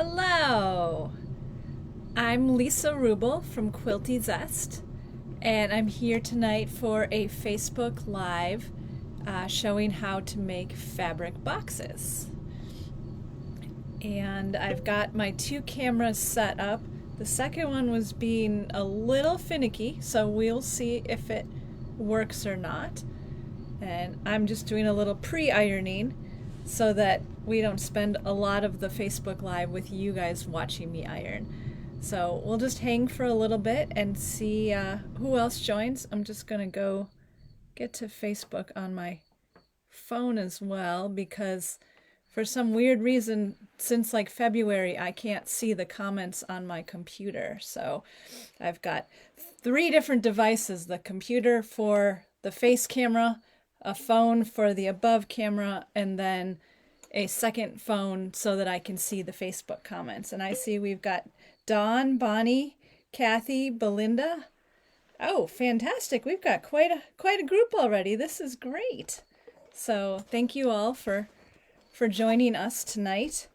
Hello! I'm Lisa Rubel from Quilty Zest, and I'm here tonight for a Facebook Live showing how to make fabric boxes. And I've got my two cameras set up. The second one was being a little finicky, so we'll see if it works or not. And I'm just doing a little pre-ironing so that we don't spend a lot of the Facebook Live with you guys watching me iron. So we'll just hang for a little bit and see who else joins. I'm just gonna go get to Facebook on my phone as well, because for some weird reason, since like February, I can't see the comments on my computer. So I've got 3 different devices: the computer for the face camera, a phone for the above camera, and then a second phone so that I can see the Facebook comments. And I see we've got Dawn, Bonnie, Kathy, Belinda. Oh, fantastic. We've got quite a group already. This is great. So thank you all for joining us tonight.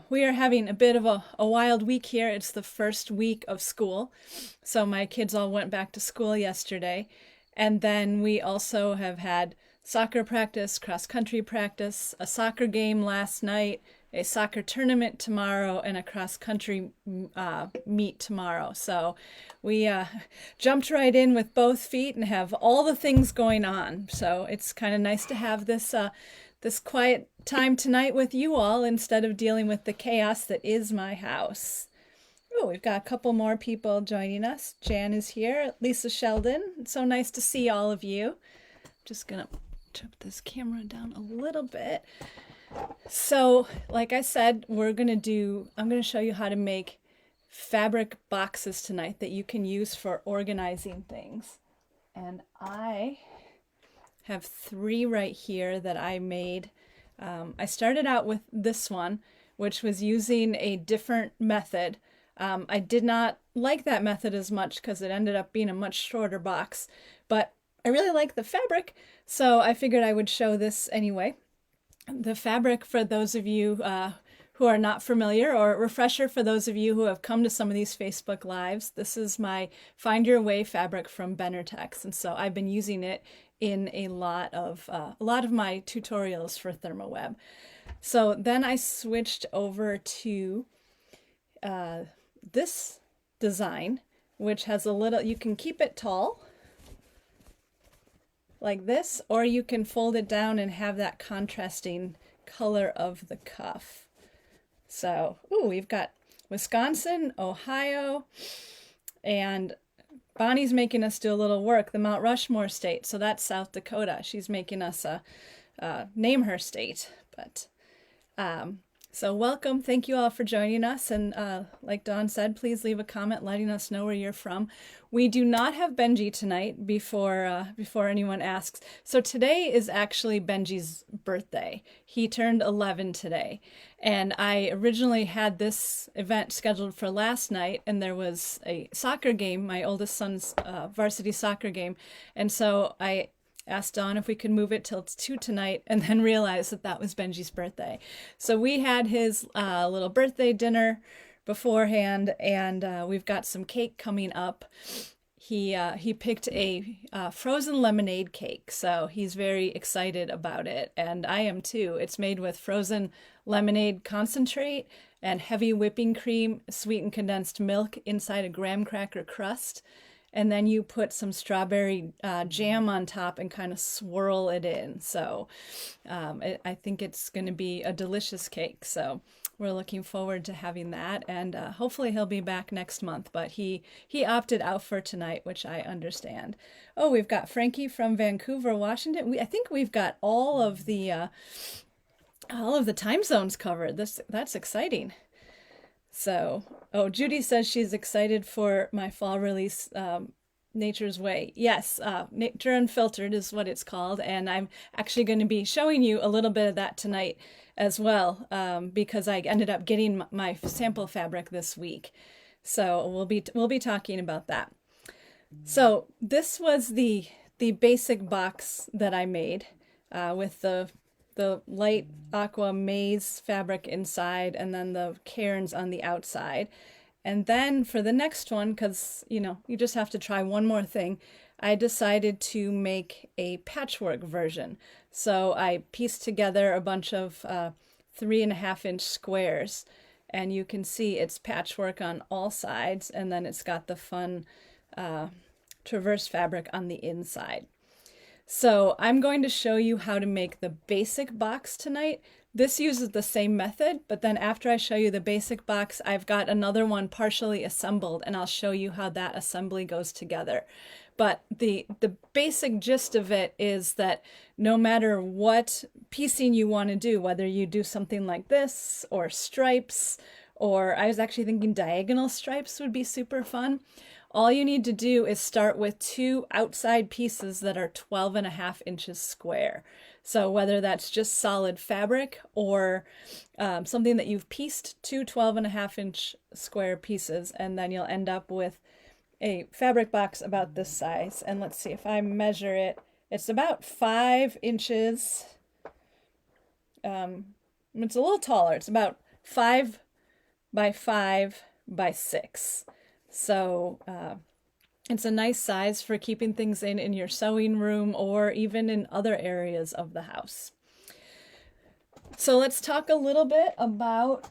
We are having a bit of a wild week here. It's the first week of school. So my kids all went back to school yesterday. And then we also have had soccer practice, cross-country practice, a soccer game last night, a soccer tournament tomorrow, and a cross-country meet tomorrow. So we jumped right in with both feet and have all the things going on. So it's kind of nice to have this this quiet time tonight with you all instead of dealing with the chaos that is my house. Oh, we've got a couple more people joining us. Jan is here, Lisa Sheldon. It's so nice to see all of you. Just gonna tip this camera down a little bit. So, like I said, I'm gonna show you how to make fabric boxes tonight that you can use for organizing things. And I have 3 right here that I made. I started out with this one, which was using a different method. I did not like that method as much because it ended up being a much shorter box, but I really like the fabric, so I figured I would show this anyway. The fabric, for those of you who are not familiar, or a refresher for those of you who have come to some of these Facebook Lives, this is my Find Your Way fabric from Benartex, and so I've been using it in a lot of my tutorials for ThermOWeb. So then I switched over to this design, which has a little, you can keep it tall like this, or you can fold it down and have that contrasting color of the cuff. So, we've got Wisconsin, Ohio, and Bonnie's making us do a little work, the Mount Rushmore state, so that's South Dakota. She's making us name her state, but so welcome. Thank you all for joining us. And like Dawn said, please leave a comment letting us know where you're from. We do not have Benji tonight before anyone asks. So today is actually Benji's birthday. He turned 11 today. And I originally had this event scheduled for last night, and there was a soccer game, my oldest son's varsity soccer game. And so I asked Dawn if we could move it till it's 2 tonight, and then realized that that was Benji's birthday. So we had his little birthday dinner beforehand, and we've got some cake coming up. He picked a frozen lemonade cake, so he's very excited about it, and I am too. It's made with frozen lemonade concentrate and heavy whipping cream, sweetened condensed milk inside a graham cracker crust. And then you put some strawberry jam on top and kind of swirl it in. So I think it's going to be a delicious cake. So we're looking forward to having that. And hopefully he'll be back next month. But he opted out for tonight, which I understand. Oh, we've got Frankie from Vancouver, Washington. I think we've got all of the time zones covered. That's exciting. So, Judy says she's excited for my fall release, Nature's Way. Yes, Nature Unfiltered is what it's called, and I'm actually going to be showing you a little bit of that tonight as well, because I ended up getting my sample fabric this week. So we'll be talking about that. So this was the basic box that I made with the the light aqua maize fabric inside, and then the cairns on the outside. And then for the next one, because you just have to try one more thing, I decided to make a patchwork version. So I pieced together a bunch of 3.5-inch squares, and you can see it's patchwork on all sides, and then it's got the fun traverse fabric on the inside. So I'm going to show you how to make the basic box tonight. This uses the same method, but then after I show you the basic box, I've got another one partially assembled, and I'll show you how that assembly goes together. But the basic gist of it is that no matter what piecing you want to do, whether you do something like this or stripes, or I was actually thinking diagonal stripes would be super fun, all you need to do is start with 2 outside pieces that are 12.5 inches square. So whether that's just solid fabric or something that you've pieced, 2 12.5-inch square pieces, and then you'll end up with a fabric box about this size. And let's see if I measure it. It's about 5 inches. It's a little taller. It's about 5 by 5 by 6. So it's a nice size for keeping things in your sewing room or even in other areas of the house. So let's talk a little bit about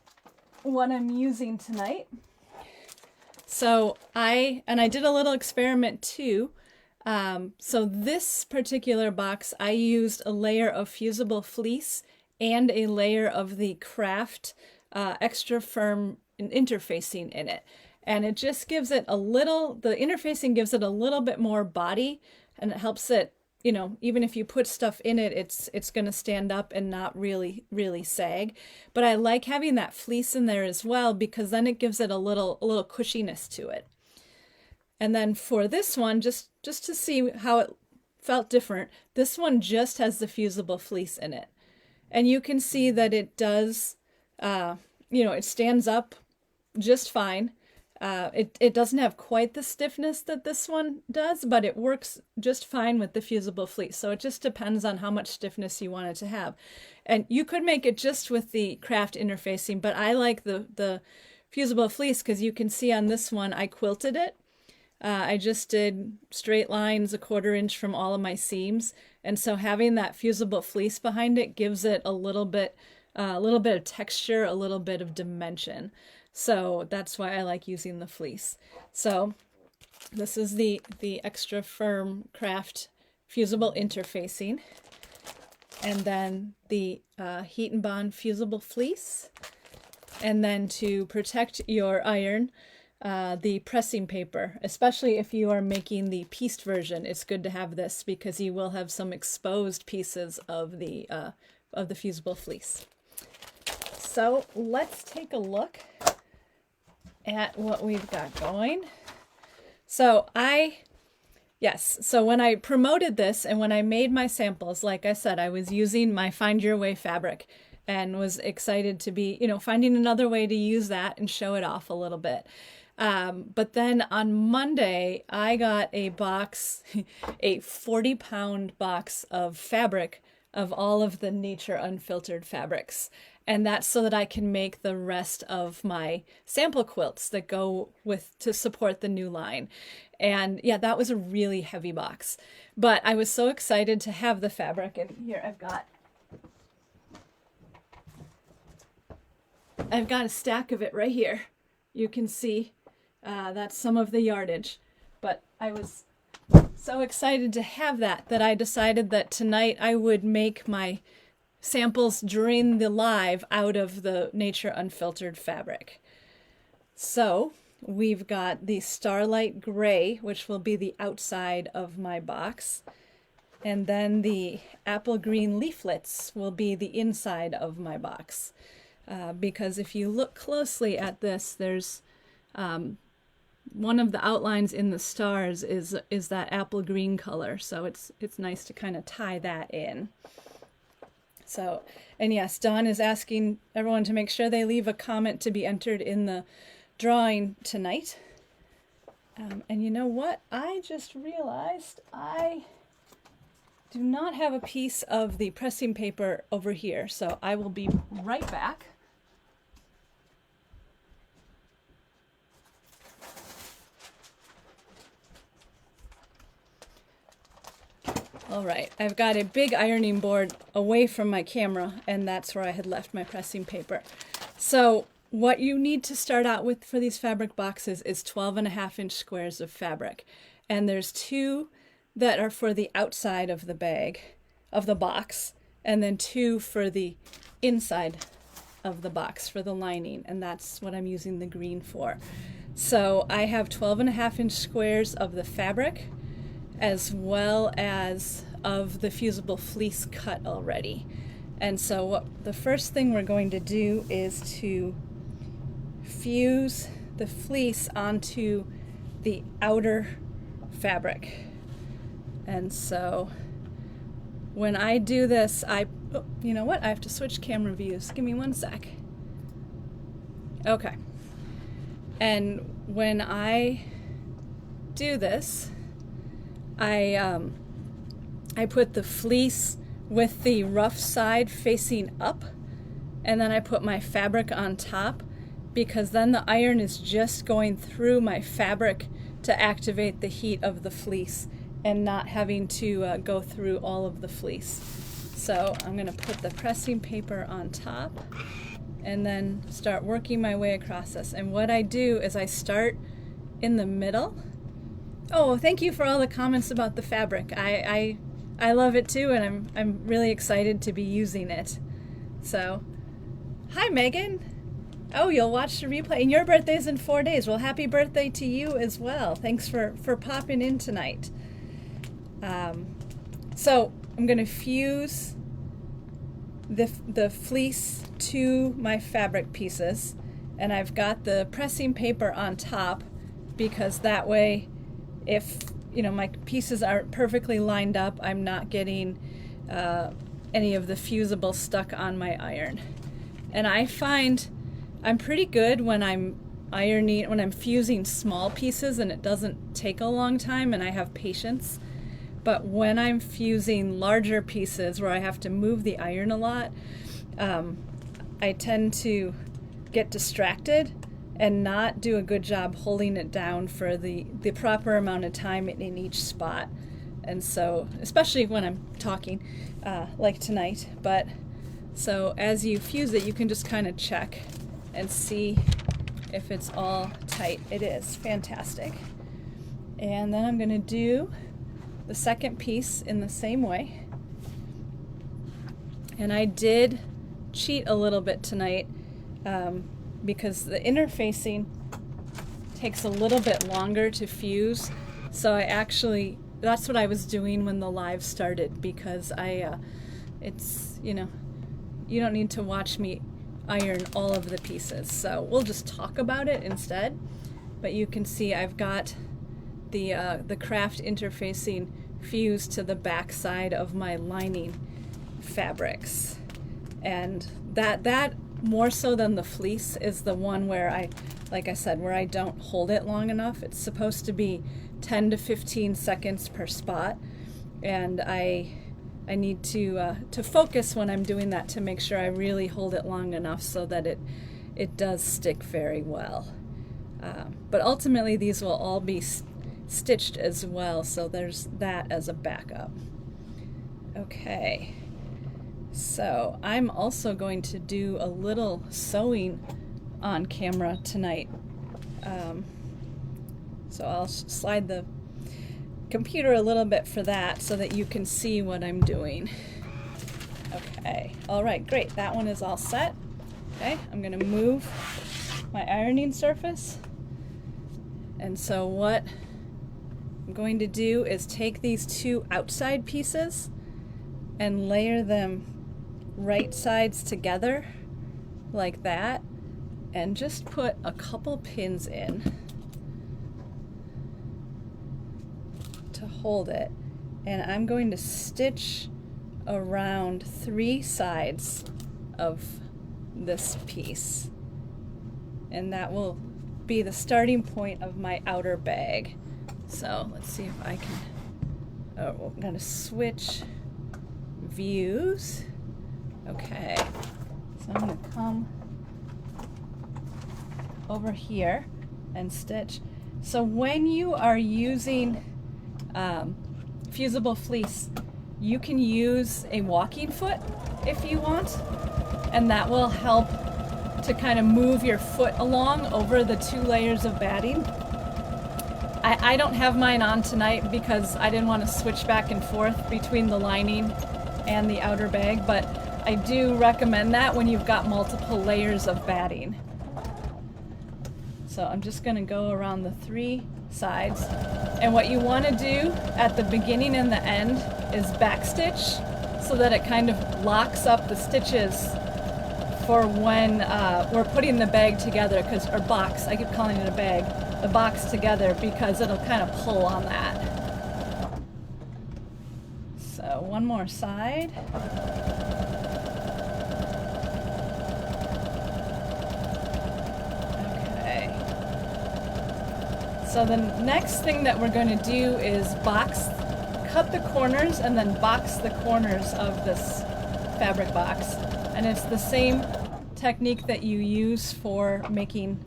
what I'm using tonight. So I did a little experiment too. So this particular box, I used a layer of Fusible fleece and a layer of the Craft extra firm interfacing in it. And it just gives it a little, the interfacing gives it a little bit more body, and it helps it, even if you put stuff in it, it's going to stand up and not really sag. But I like having that fleece in there as well, because then it gives it a little cushiness to it. And then for this one, just to see how it felt different, this one just has the Fusible fleece in it. And you can see that it does, it stands up just fine. It doesn't have quite the stiffness that this one does, but it works just fine with the Fusible fleece. So it just depends on how much stiffness you want it to have. And you could make it just with the Craft interfacing, but I like the Fusible fleece because you can see on this one I quilted it. I just did straight lines 1/4 inch from all of my seams, and so having that Fusible fleece behind it gives it a little bit of texture, a little bit of dimension. So that's why I like using the fleece. So this is the extra firm Craft Fusible interfacing, and then the HeatnBond Fusible fleece, and then to protect your iron, the pressing paper. Especially if you are making the pieced version, it's good to have this because you will have some exposed pieces of the Fusible fleece. So let's take a look at what we've got going. So when I promoted this and when I made my samples, like I said, I was using my Find Your Way fabric and was excited to be, finding another way to use that and show it off a little bit. But then on Monday, I got a box, a 40-pound box of fabric of all of the Nature Unfiltered fabrics. And that's so that I can make the rest of my sample quilts that go to support the new line. And yeah, that was a really heavy box. But I was so excited to have the fabric. And here I've got a stack of it right here. You can see that's some of the yardage. But I was so excited to have that I decided that tonight I would make my samples during the live out of the Nature Unfiltered fabric. So we've got the Starlight Gray, which will be the outside of my box, and then the Apple Green Leaflets will be the inside of my box. Because if you look closely at this, there's one of the outlines in the stars is that apple green color, so it's nice to kind of tie that in. So, and yes, Dawn is asking everyone to make sure they leave a comment to be entered in the drawing tonight. And you know what? I just realized I do not have a piece of the pressing paper over here, so I will be right back. All right, I've got a big ironing board away from my camera, and that's where I had left my pressing paper. So what you need to start out with for these fabric boxes is 12.5-inch squares of fabric. And there's 2 that are for the outside of the bag, of the box, and then 2 for the inside of the box for the lining, and that's what I'm using the green for. So I have 12.5-inch squares of the fabric, as well as of the Fusible fleece cut already. And so the first thing we're going to do is to fuse the fleece onto the outer fabric. And so when I do this, you know what? I have to switch camera views. Give me 1 sec. Okay. And when I do this, I put the fleece with the rough side facing up, and then I put my fabric on top, because then the iron is just going through my fabric to activate the heat of the fleece and not having to go through all of the fleece. So I'm going to put the pressing paper on top and then start working my way across this. And what I do is I start in the middle. Oh, thank you for all the comments about the fabric. I love it too, and I'm really excited to be using it. So, hi Megan. Oh, you'll watch the replay, and your birthday's in 4 days. Well, happy birthday to you as well. Thanks for popping in tonight. So I'm going to fuse the fleece to my fabric pieces, and I've got the pressing paper on top, because that way, if my pieces aren't perfectly lined up, I'm not getting any of the Fusible stuck on my iron. And I find I'm pretty good when I'm fusing small pieces and it doesn't take a long time and I have patience. But when I'm fusing larger pieces where I have to move the iron a lot, I tend to get distracted and not do a good job holding it down for the proper amount of time in each spot. And so, especially when I'm talking, like tonight. But so as you fuse it, you can just kind of check and see if it's all tight. It is. Fantastic. And then I'm going to do the second piece in the same way. And I did cheat a little bit tonight, because the interfacing takes a little bit longer to fuse. So that's what I was doing when the live started, because it's, you don't need to watch me iron all of the pieces. So we'll just talk about it instead. But you can see I've got the craft interfacing fused to the back side of my lining fabrics. And that more so than the fleece is the one where like I said, where I don't hold it long enough. It's supposed to be 10 to 15 seconds per spot, and I need to focus when I'm doing that to make sure I really hold it long enough so that it does stick very well. But ultimately these will all be stitched as well, so there's that as a backup. Okay. So I'm also going to do a little sewing on camera tonight. So I'll slide the computer a little bit for that so that you can see what I'm doing. Okay, all right, great. That one is all set. Okay, I'm going to move my ironing surface. And so what I'm going to do is take these 2 outside pieces and layer them right sides together like that, and just put a couple pins in to hold it. And I'm going to stitch around 3 sides of this piece, and that will be the starting point of my outer bag. So let's see if I can, I'm going to switch views. Okay, so I'm going to come over here and stitch. So when you are using Fusible fleece, you can use a walking foot if you want, and that will help to kind of move your foot along over the 2 layers of batting. I don't have mine on tonight because I didn't want to switch back and forth between the lining and the outer bag, but I do recommend that when you've got multiple layers of batting. So I'm just going to go around the 3 sides, and what you want to do at the beginning and the end is backstitch so that it kind of locks up the stitches for when we're putting the bag together, or box, I keep calling it a bag, the box together, because it'll kind of pull on that. So one more side. Okay. So the next thing that we're going to do is cut the corners and then box the corners of this fabric box. And it's the same technique that you use for making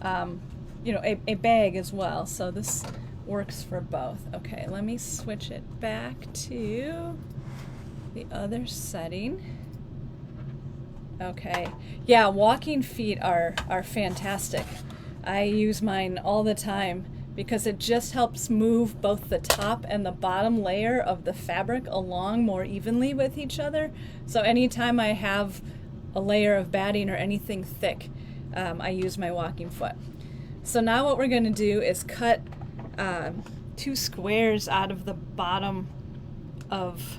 a bag as well. So this works for both. Okay, let me switch it back to the other setting. Okay, yeah, walking feet are fantastic. I use mine all the time because it just helps move both the top and the bottom layer of the fabric along more evenly with each other. So anytime I have a layer of batting or anything thick, I use my walking foot. So now what we're going to do is cut 2 squares out of the bottom of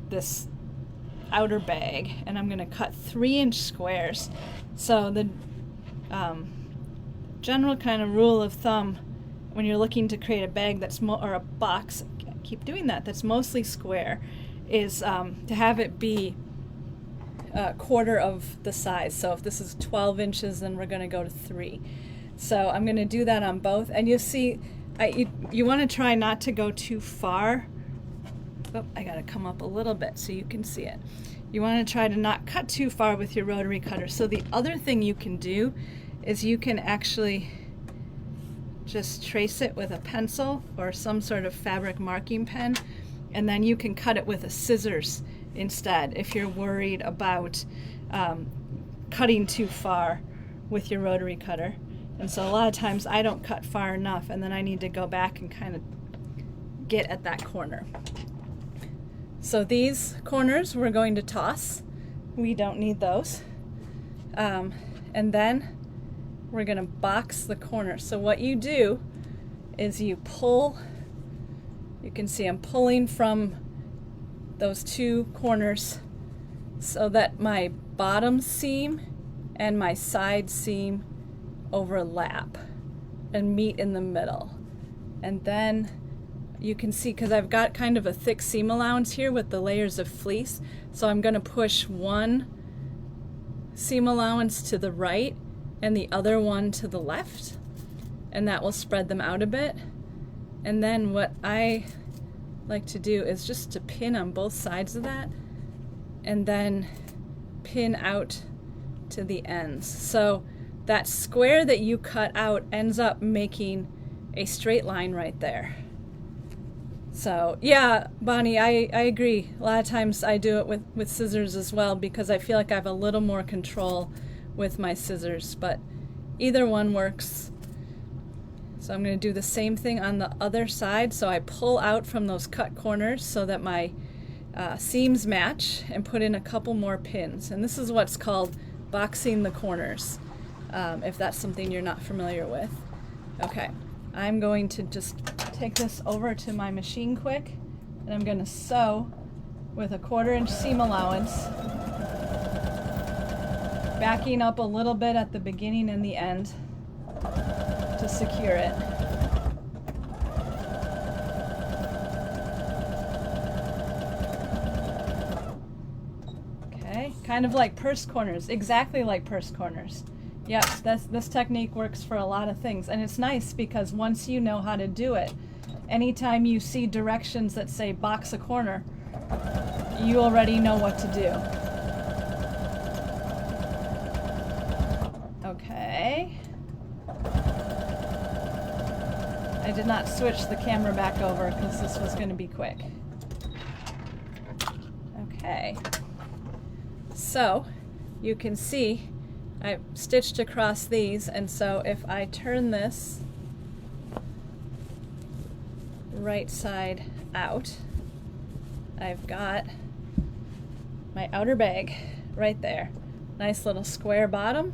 this outer bag, and I'm going to cut 3-inch squares. So the general kind of rule of thumb when you're looking to create a bag or a box, I keep doing that, that's mostly square, is to have it be a quarter of the size. So if this is 12 inches, then we're going to go to 3. So I'm going to do that on both, and you'll see you want to try not to go too far. Oh, I got to come up a little bit so you can see it. You want to try to not cut too far with your rotary cutter. So the other thing you can do is you can actually just trace it with a pencil or some sort of fabric marking pen, and then you can cut it with a scissors instead if you're worried about cutting too far with your rotary cutter. And so a lot of times I don't cut far enough, and then I need to go back and kind of get at that corner. So these corners we're going to toss. We don't need those. And then we're going to box the corners. So what you do is you pull, you can see I'm pulling from those 2 corners so that my bottom seam and my side seam overlap and meet in the middle. And then you can see, because I've got kind of a thick seam allowance here with the layers of fleece, so I'm going to push one seam allowance to the right and the other one to the left, and that will spread them out a bit. And then what I like to do is just to pin on both sides of that and then pin out to the ends. So that square that you cut out ends up making a straight line right there. So yeah, Bonnie, I agree. A lot of times I do it with scissors as well because I feel like I have a little more control with my scissors, but either one works. So I'm going to do the same thing on the other side. So I pull out from those cut corners so that my seams match and put in a couple more pins. And this is what's called boxing the corners, if that's something you're not familiar with. Okay, I'm going to just take this over to my machine quick, and I'm going to sew with a 1/4-inch seam allowance, backing up a little bit at the beginning and the end to secure it. Okay, kind of like purse corners, exactly like purse corners. Yep, this technique works for a lot of things, and it's nice because once you know how to do it, anytime you see directions that say box a corner, you already know what to do. Okay. I did not switch the camera back over because this was going to be quick. Okay. So, you can see I stitched across these, and so if I turn this right side out, I've got my outer bag right there. Nice little square bottom,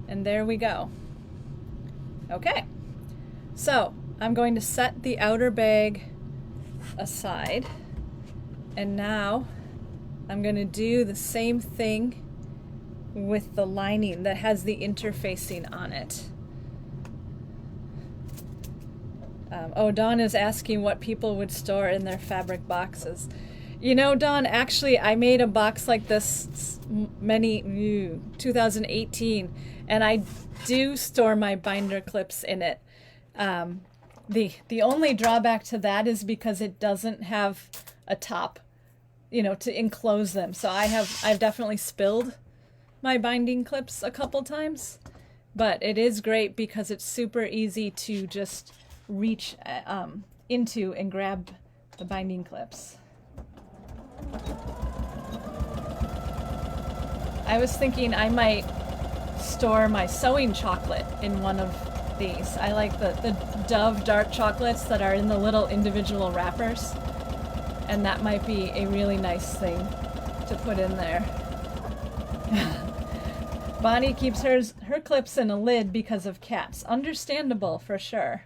and there we go. Okay, so I'm going to set the outer bag aside, and now I'm going to do the same thing with the lining that has the interfacing on it. Oh, Dawn is asking what people would store in their fabric boxes. You know, Dawn, actually I made a box like this 2018, and I do store my binder clips in it. The only drawback to that is because it doesn't have a top, you know, to enclose them. So I've definitely spilled my binding clips a couple times, but it is great because it's super easy to just reach into and grab the binding clips. I was thinking I might store my sewing chocolate in one of these. I like the Dove dark chocolates that are in the little individual wrappers, and that might be a really nice thing to put in there. Bonnie keeps her clips in a lid because of cats. Understandable, for sure.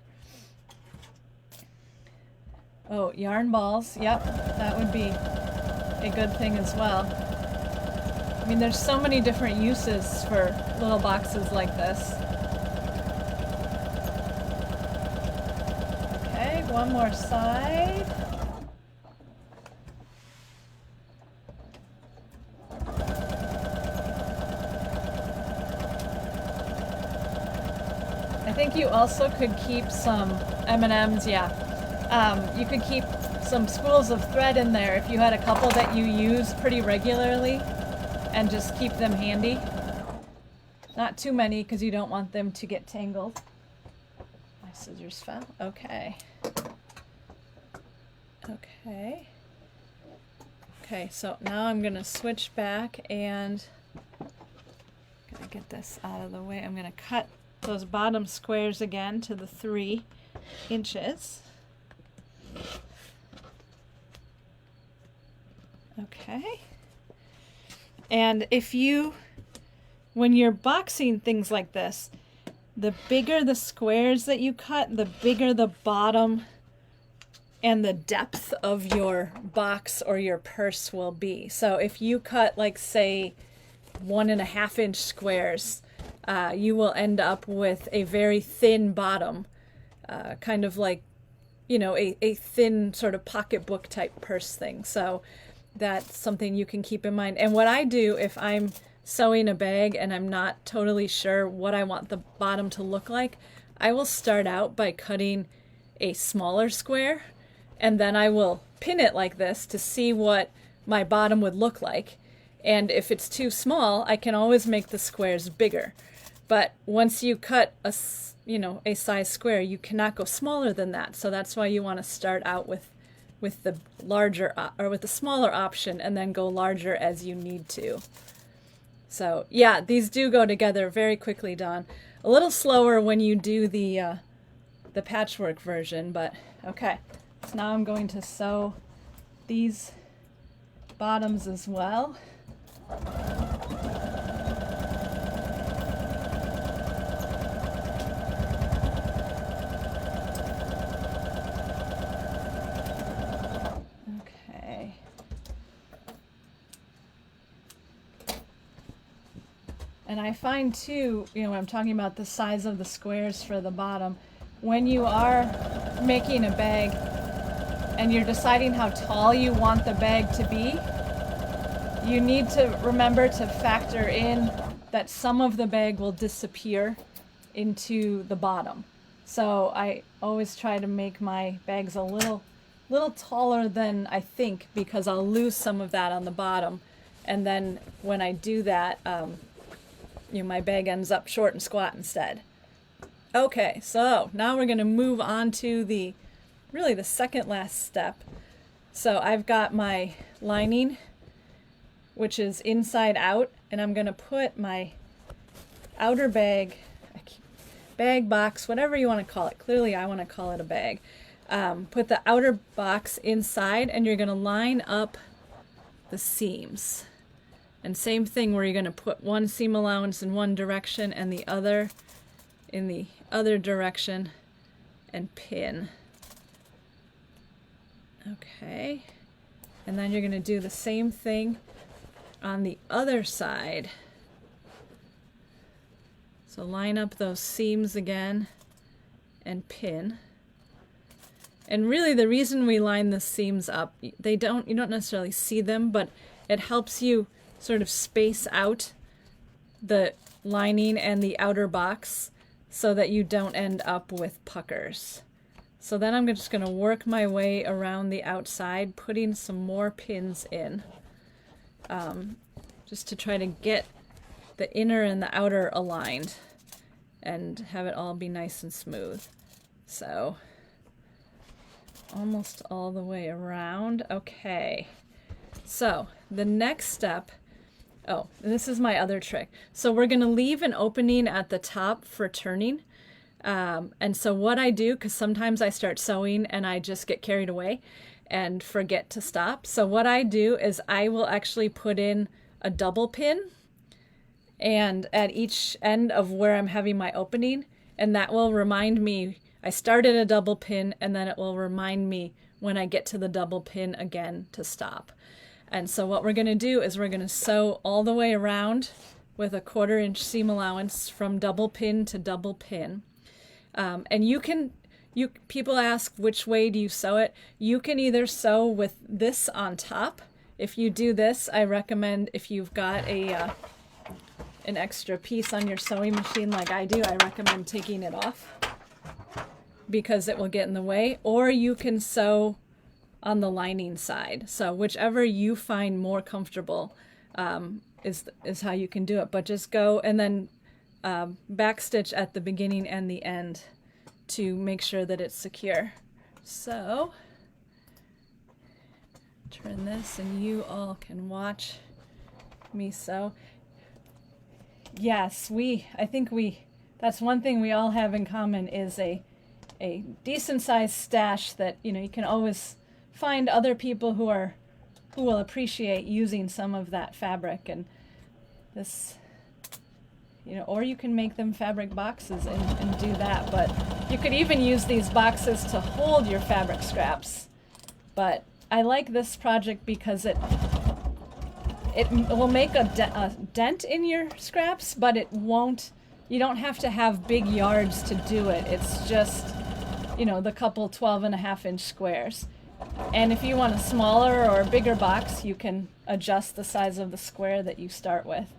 Oh, yarn balls. Yep, that would be a good thing as well. I mean, there's so many different uses for little boxes like this. Okay, one more side. I think you also could keep some M&Ms, yeah. You could keep some spools of thread in there if you had a couple that you use pretty regularly, and just keep them handy. Not too many because you don't want them to get tangled. My scissors fell. Okay. Okay. Okay, so now I'm going to switch back and gonna get this out of the way. I'm going to cut those bottom squares again to the 3 inches. Okay. And when you're boxing things like this, the bigger the squares that you cut, the bigger the bottom and the depth of your box or your purse will be. So if you cut, like, say 1.5 inch squares, you will end up with a very thin bottom, kind of like, you know, a thin sort of pocketbook type purse thing. So that's something you can keep in mind. And what I do if I'm sewing a bag and I'm not totally sure what I want the bottom to look like, I will start out by cutting a smaller square, and then I will pin it like this to see what my bottom would look like. And if it's too small, I can always make the squares bigger. But once you cut a size square, you cannot go smaller than that. So that's why you want to start out with the larger or with the smaller option, and then go larger as you need to. So yeah, these do go together very quickly, Dawn. A little slower when you do the patchwork version, but okay. So now I'm going to sew these bottoms as well. Okay. And I find too, you know, when I'm talking about the size of the squares for the bottom, when you are making a bag and you're deciding how tall you want the bag to be, you need to remember to factor in that some of the bag will disappear into the bottom. So I always try to make my bags a little little taller than I think, because I'll lose some of that on the bottom. And then when I do that, you know, my bag ends up short and squat instead. Okay, so now we're going to move on to the really the second last step. So I've got my lining, which is inside out, and I'm going to put my outer bag box, whatever you want to call it. Clearly I want to call it a bag. Put the outer box inside, and you're going to line up the seams. And same thing where you're going to put one seam allowance in one direction and the other in the other direction and pin. Okay. And then you're going to do the same thing on the other side. So line up those seams again and pin. And really the reason we line the seams up, you don't necessarily see them, but it helps you sort of space out the lining and the outer box so that you don't end up with puckers. So then I'm just going to work my way around the outside, putting some more pins in, just to try to get the inner and the outer aligned and have it all be nice and smooth. So almost all the way around. Okay, so the next step, oh, this is my other trick. So we're going to leave an opening at the top for turning. And so what I do, because sometimes I start sewing and I just get carried away and forget to stop. So what I do is I will actually put in a double pin and at each end of where I'm having my opening, and that will remind me I started a double pin, and then it will remind me when I get to the double pin again to stop. And so what we're going to do is we're going to sew all the way around with a 1/4 inch seam allowance from double pin to double pin. And people ask which way do you sew it. You can either sew with this on top. If you do this, I recommend, if you've got an extra piece on your sewing machine like I do, I recommend taking it off because it will get in the way. Or you can sew on the lining side. So whichever you find more comfortable is how you can do it. But just go and then backstitch at the beginning and the end to make sure that it's secure. So turn this and you all can watch me sew. Yes, that's one thing we all have in common, is a decent sized stash that, you can always find other people who will appreciate using some of that fabric. And this, or you can make them fabric boxes and do that. But you could even use these boxes to hold your fabric scraps. But I like this project because it will make a dent in your scraps, but you don't have to have big yards to do it. It's just, the couple 12.5 inch squares. And if you want a smaller or a bigger box, you can adjust the size of the square that you start with.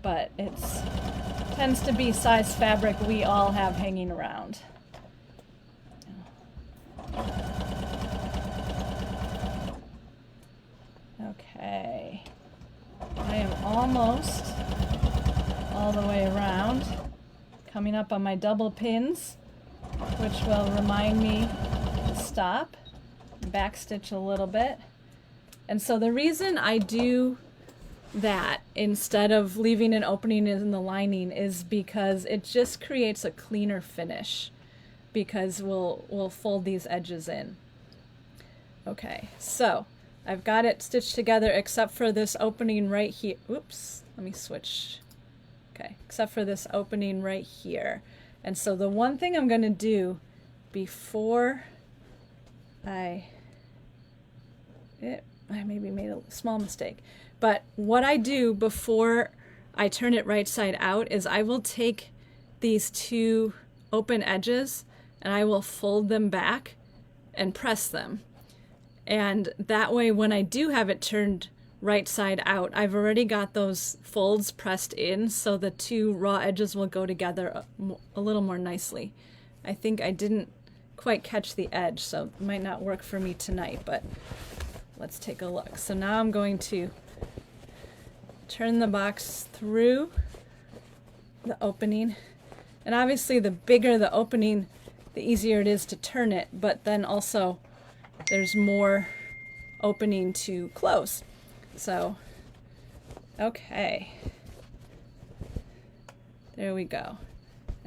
But it tends to be size fabric we all have hanging around. Okay. I am almost all the way around, coming up on my double pins, which will remind me to stop, backstitch a little bit. And so the reason I do that instead of leaving an opening in the lining is because it just creates a cleaner finish, because we'll fold these edges in. Okay, so I've got it stitched together except for this opening right here. Oops, let me switch. Okay, except for this opening right here. And so the one thing I'm going to do before I maybe made a small mistake, but what I do before I turn it right side out is I will take these two open edges and I will fold them back and press them. And that way, when I do have it turned right side out, I've already got those folds pressed in, so the two raw edges will go together a little more nicely. I think I didn't quite catch the edge, so it might not work for me tonight, but let's take a look. So now I'm going to turn the box through the opening, and obviously the bigger the opening, the easier it is to turn it, but then also there's more opening to close. So, okay, there we go.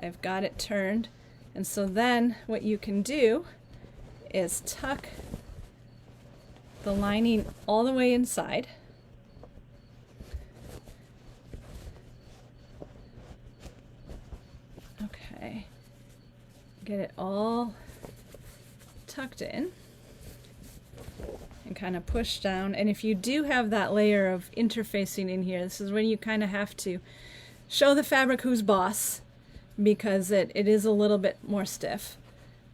I've got it turned, and so then what you can do is tuck the lining all the way inside. Okay, get it all tucked in and kind of push down. And if you do have that layer of interfacing in here, this is when you kind of have to show the fabric who's boss, because it is a little bit more stiff.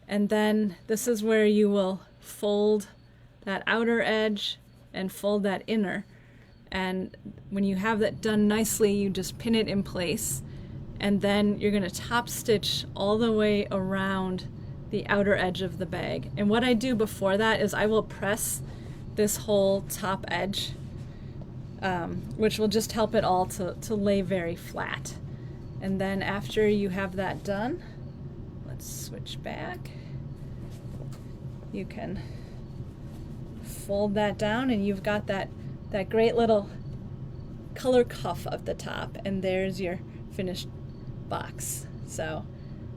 And then this is where you will fold that outer edge and fold that inner. And when you have that done nicely, you just pin it in place. And then you're going to top stitch all the way around the outer edge of the bag. And what I do before that is I will press this whole top edge, which will just help it all to lay very flat. And then after you have that done, let's switch back. You can fold that down and you've got that great little color cuff at the top, and there's your finished box. So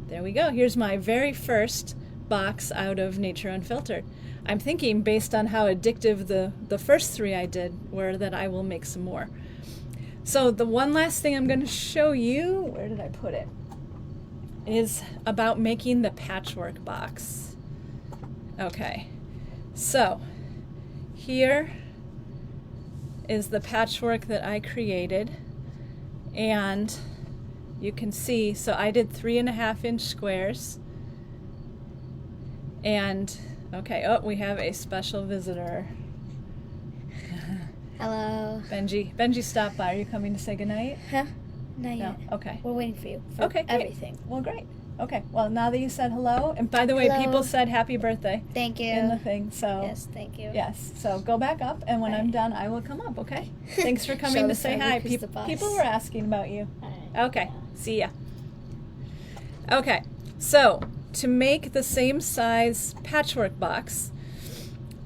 there we go. Here's my very first box out of Nature Unfiltered. I'm thinking, based on how addictive the first three I did were, that I will make some more. So the one last thing I'm going to show you, where did I put it, is about making the patchwork box. Okay, so here is the patchwork that I created, and you can see, so I did 3.5-inch squares, and okay, oh, we have a special visitor. Hello. Benji stopped by. Are you coming to say goodnight? Huh? Not yet. No? Okay. We're waiting for you. For Okay, great. everything. Well, great. Okay, well, now that you said hello, and by the way, Hello. people said happy birthday Thank you. in the thing, so Yes, thank you. yes, so go back up, and when I'm Right. done, I will come up, okay? Thanks for coming Show to the say fabric hi. who's the boss. People were asking about you. Alright. Okay, see ya. Okay, so to make the same size patchwork box,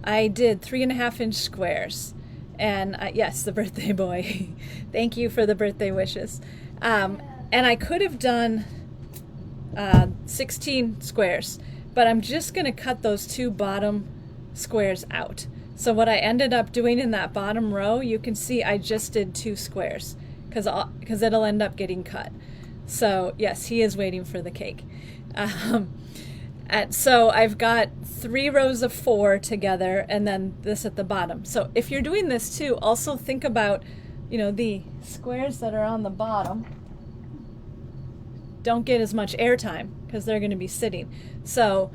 I did 3.5-inch squares. And yes, the birthday boy. Thank you for the birthday wishes. And I could have done 16 squares, but I'm just going to cut those two bottom squares out. So what I ended up doing in that bottom row, you can see I just did 2 squares because it'll end up getting cut. So yes, he is waiting for the cake. And so I've got 3 rows of 4 together, and then this at the bottom. So if you're doing this too, also think about, the squares that are on the bottom don't get as much airtime because they're going to be sitting. So,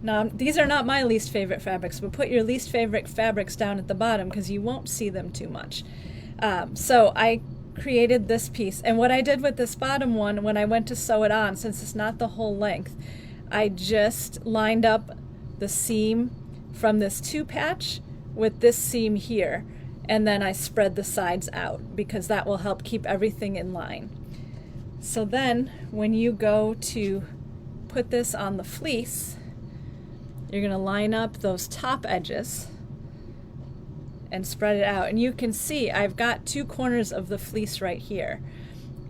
now these are not my least favorite fabrics, but put your least favorite fabrics down at the bottom because you won't see them too much. So I created this piece, and what I did with this bottom one, when I went to sew it on, since it's not the whole length, I just lined up the seam from this 2 patch with this seam here, and then I spread the sides out because that will help keep everything in line. So then when you go to put this on the fleece, you're going to line up those top edges and spread it out. And you can see I've got 2 corners of the fleece right here.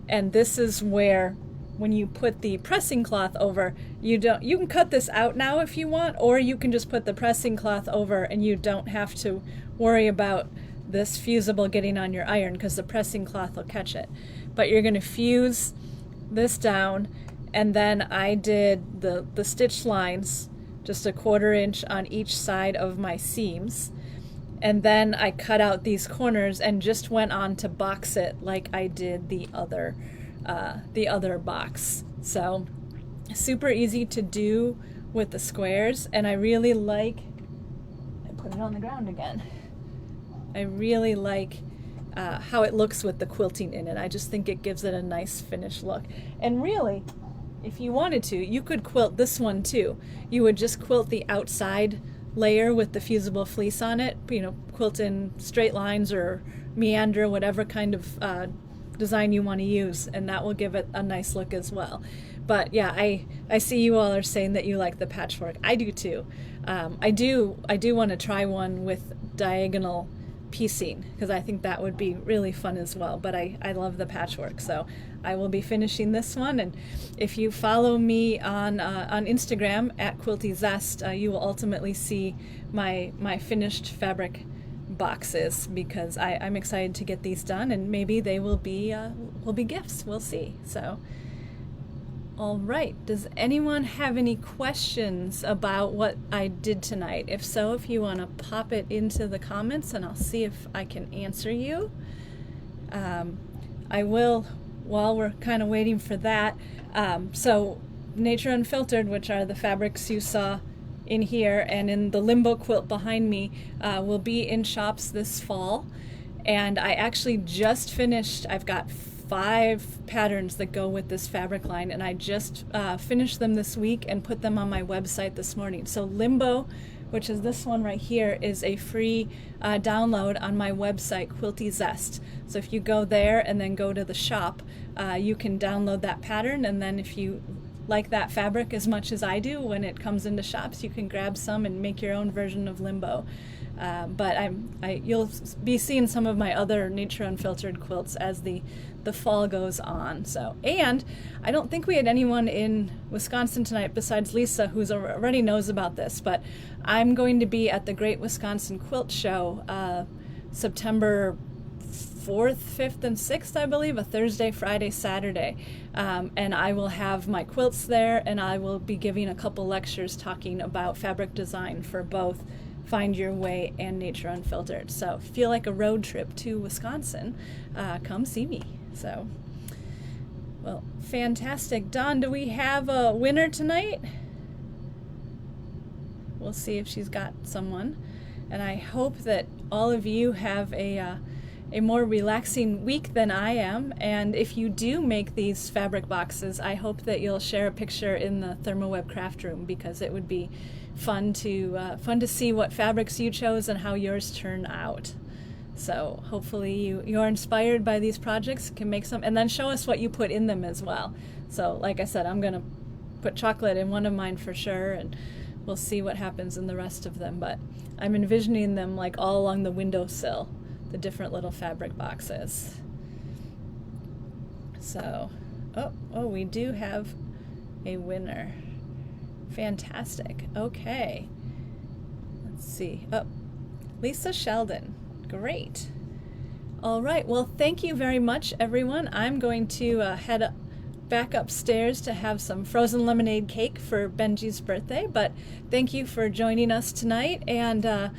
And this is where, when you put the pressing cloth over, you can cut this out now if you want, or you can just put the pressing cloth over and you don't have to worry about this fusible getting on your iron because the pressing cloth will catch it. But you're going to fuse this down, and then I did the stitch lines just 1/4 inch on each side of my seams. And then I cut out these corners and just went on to box it like I did the other box. So super easy to do with the squares, and I really like, I put it on the ground again. I really like how it looks with the quilting in it. I just think it gives it a nice finished look. And really, if you wanted to, you could quilt this one too. You would just quilt the outside layer with the fusible fleece on it, quilt in straight lines or meander, whatever kind of design you want to use, and that will give it a nice look as well. But yeah, I see you all are saying that you like the patchwork. I do too. I do want to try one with diagonal piecing, because I think that would be really fun as well. But I love the patchwork, so I will be finishing this one. And if you follow me on Instagram at Quilty Zest, you will ultimately see my finished fabric boxes, because I'm excited to get these done, and maybe they will be gifts. We'll see. So, all right. Does anyone have any questions about what I did tonight? If so, if you want to pop it into the comments, and I'll see if I can answer you. I will, while we're kind of waiting for that. So Nature Unfiltered, which are the fabrics you saw in here and in the limbo quilt behind me, will be in shops this fall. And I actually just finished, I've got 5 patterns that go with this fabric line, and I just finished them this week and put them on my website this morning. So Limbo, which is this one right here, is a free download on my website, Quilty Zest. So if you go there and then go to the shop, you can download that pattern, and then if you like that fabric as much as I do, when it comes into shops, you can grab some and make your own version of Limbo. But you'll be seeing some of my other Nature Unfiltered quilts as the fall goes on. So, and I don't think we had anyone in Wisconsin tonight besides Lisa, who's already knows about this, but I'm going to be at the Great Wisconsin Quilt Show September 4th, 5th, and 6th, I believe, a Thursday, Friday, Saturday. And I will have my quilts there, and I will be giving a couple lectures talking about fabric design for both Find Your Way and Nature Unfiltered. So if you feel like a road trip to Wisconsin, come see me. So, well, fantastic. Dawn, do we have a winner tonight? We'll see if she's got someone. And I hope that all of you have a more relaxing week than I am. And if you do make these fabric boxes, I hope that you'll share a picture in the ThermOWeb craft room, because it would be fun to see what fabrics you chose and how yours turn out. So hopefully you're inspired by these projects, can make some, and then show us what you put in them as well. So like I said, I'm gonna put chocolate in one of mine for sure, and we'll see what happens in the rest of them. But I'm envisioning them like all along the windowsill, the different little fabric boxes. So, oh, we do have a winner. Fantastic. Okay. Let's see. Oh, Lisa Sheldon. Great. All right. Well, thank you very much, everyone. I'm going to head back upstairs to have some frozen lemonade cake for Benji's birthday. But thank you for joining us tonight, and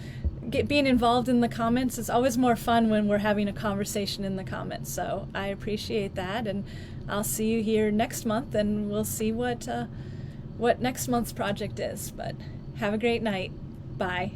being involved in the comments is always more fun when we're having a conversation in the comments. So I appreciate that, and I'll see you here next month, and we'll see what next month's project is. But have a great night. Bye.